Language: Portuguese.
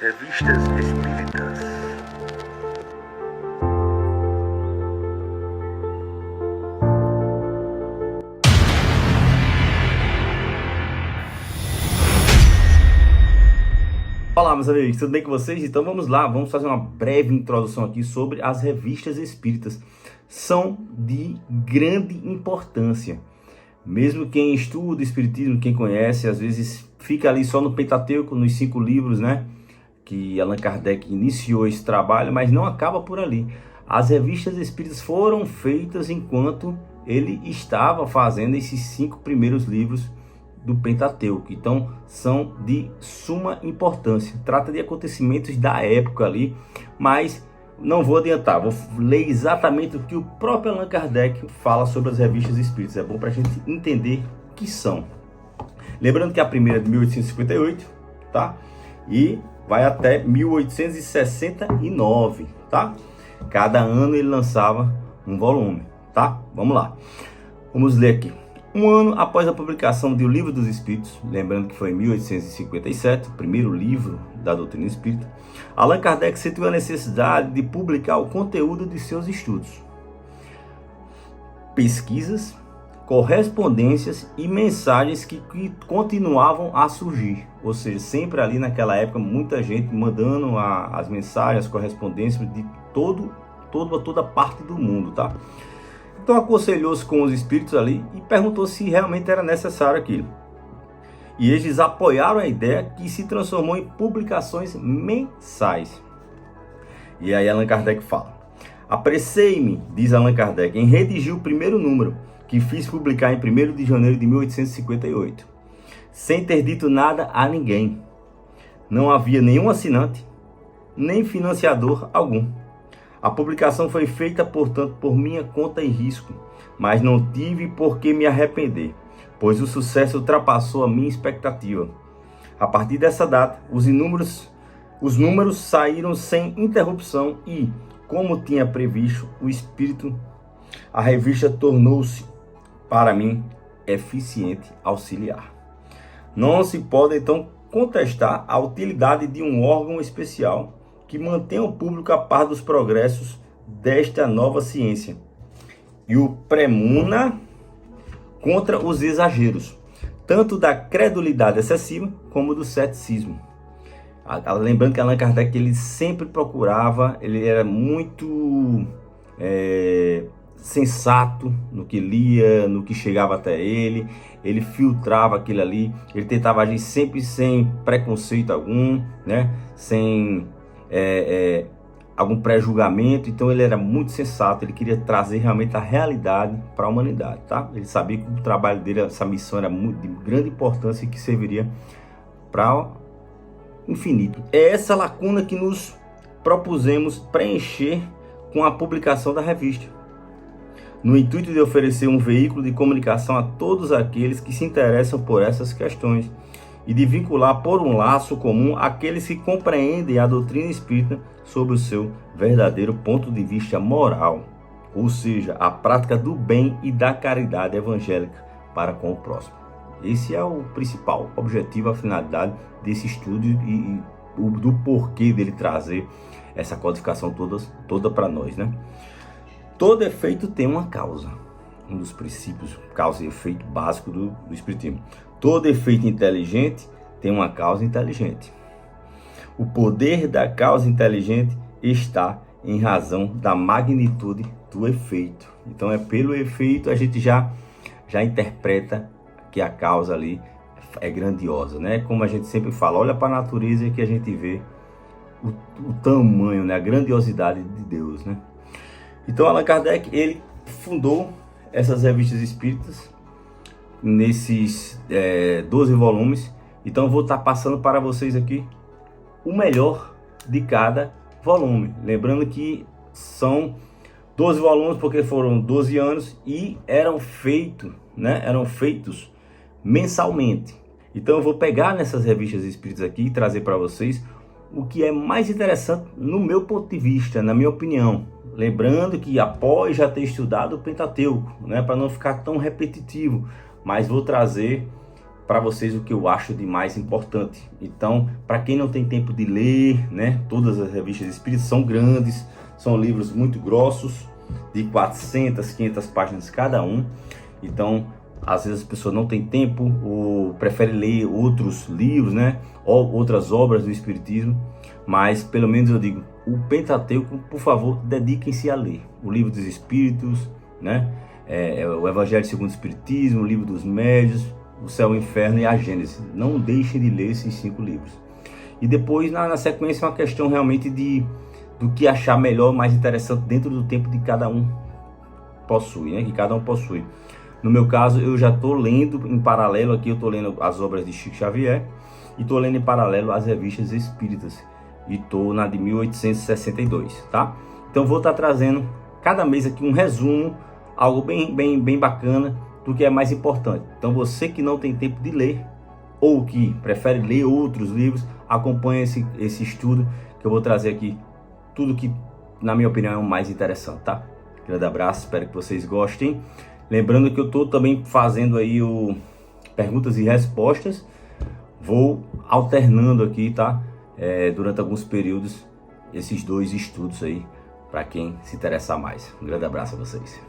Revistas Espíritas. Olá, meus amigos, tudo bem com vocês? Então vamos lá, vamos fazer uma breve introdução aqui sobre as revistas espíritas. São de grande importância. Mesmo quem estuda espiritismo, quem conhece, às vezes fica ali só no Pentateuco, nos 5 livros, né? Que Allan Kardec iniciou esse trabalho, mas não acaba por ali. As revistas espíritas foram feitas enquanto ele estava fazendo esses 5 primeiros livros do Pentateuco. Então são de suma importância. Trata de acontecimentos da época ali, mas não vou adiantar, vou ler exatamente o que o próprio Allan Kardec fala sobre as revistas espíritas. É bom para a gente entender o que são. Lembrando que a primeira é de 1858, tá? E vai até 1869, tá? Cada ano ele lançava um volume, tá? Vamos lá. Vamos ler aqui. Um ano após a publicação de O Livro dos Espíritos, lembrando que foi em 1857, o primeiro livro da doutrina espírita, Allan Kardec sentiu a necessidade de publicar o conteúdo de seus estudos, pesquisas, correspondências e mensagens que continuavam a surgir. Ou seja, sempre ali naquela época, muita gente mandando as mensagens, as correspondências de toda parte do mundo, tá? Então aconselhou-se com os espíritos ali e perguntou se realmente era necessário aquilo. E eles apoiaram a ideia, que se transformou em publicações mensais. E aí Allan Kardec fala: apressei-me, diz Allan Kardec, em redigir o primeiro número, que fiz publicar em 1º de janeiro de 1858, sem ter dito nada a ninguém. Não havia nenhum assinante, nem financiador algum. A publicação foi feita, portanto, por minha conta e risco, mas não tive por que me arrepender, pois o sucesso ultrapassou a minha expectativa. A partir dessa data, os números saíram sem interrupção e, como tinha previsto o espírito, a revista tornou-se, para mim, eficiente auxiliar. Não se pode, então, contestar a utilidade de um órgão especial que mantenha o público a par dos progressos desta nova ciência e o premuna contra os exageros, tanto da credulidade excessiva como do ceticismo. Lembrando que Allan Kardec, ele sempre procurava, ele era muito sensato no que lia, no que chegava até ele filtrava aquilo ali, ele tentava agir sempre sem preconceito algum, né? Sem algum pré-julgamento. Então ele era muito sensato, ele queria trazer realmente a realidade para a humanidade, tá? Ele sabia que o trabalho dele, essa missão era muito de grande importância e que serviria para o infinito. É essa lacuna que nos propusemos preencher com a publicação da revista, no intuito de oferecer um veículo de comunicação a todos aqueles que se interessam por essas questões e de vincular por um laço comum aqueles que compreendem a doutrina espírita sob o seu verdadeiro ponto de vista moral, ou seja, a prática do bem e da caridade evangélica para com o próximo. Esse é o principal objetivo, a finalidade desse estudo e do porquê dele trazer essa codificação toda para nós, né? Todo efeito tem uma causa, um dos princípios, causa e efeito básico do espiritismo. Todo efeito inteligente tem uma causa inteligente. O poder da causa inteligente está em razão da magnitude do efeito. Então é pelo efeito a gente já interpreta que a causa ali é grandiosa, né? Como a gente sempre fala, olha para a natureza que a gente vê o tamanho, né? A grandiosidade de Deus, né? Então Allan Kardec, ele fundou essas revistas espíritas nesses 12 volumes. Então eu vou estar passando para vocês aqui o melhor de cada volume. Lembrando que são 12 volumes porque foram 12 anos e eram feitos mensalmente. Então eu vou pegar nessas revistas espíritas aqui e trazer para vocês o que é mais interessante no meu ponto de vista, na minha opinião. Lembrando que após já ter estudado o Pentateuco, né, para não ficar tão repetitivo, mas vou trazer para vocês o que eu acho de mais importante. Então, para quem não tem tempo de ler, né, todas as revistas espíritas são grandes, são livros muito grossos, de 400, 500 páginas cada um. Então, às vezes a pessoa não tem tempo ou prefere ler outros livros, né, ou outras obras do espiritismo, mas pelo menos eu digo, o Pentateuco, por favor, dediquem-se a ler o Livro dos Espíritos, né, o Evangelho segundo o Espiritismo, o Livro dos Médiuns, o Céu, o Inferno e a Gênesis. Não deixem de ler esses 5 livros. E depois, na sequência, é uma questão realmente do que achar melhor, mais interessante dentro do tempo de cada um possui, né? Que cada um possui. No meu caso, eu já estou lendo em paralelo aqui, eu estou lendo as obras de Chico Xavier e estou lendo em paralelo as revistas espíritas. E estou na de 1862, tá? Então vou estar trazendo cada mês aqui um resumo, algo bem bacana do que é mais importante. Então você que não tem tempo de ler ou que prefere ler outros livros, acompanhe esse estudo que eu vou trazer aqui tudo que, na minha opinião, é o mais interessante, tá? Grande abraço, espero que vocês gostem. Lembrando que eu estou também fazendo aí perguntas e respostas. Vou alternando aqui, tá? Durante alguns períodos, esses 2 estudos aí, para quem se interessar mais. Um grande abraço a vocês.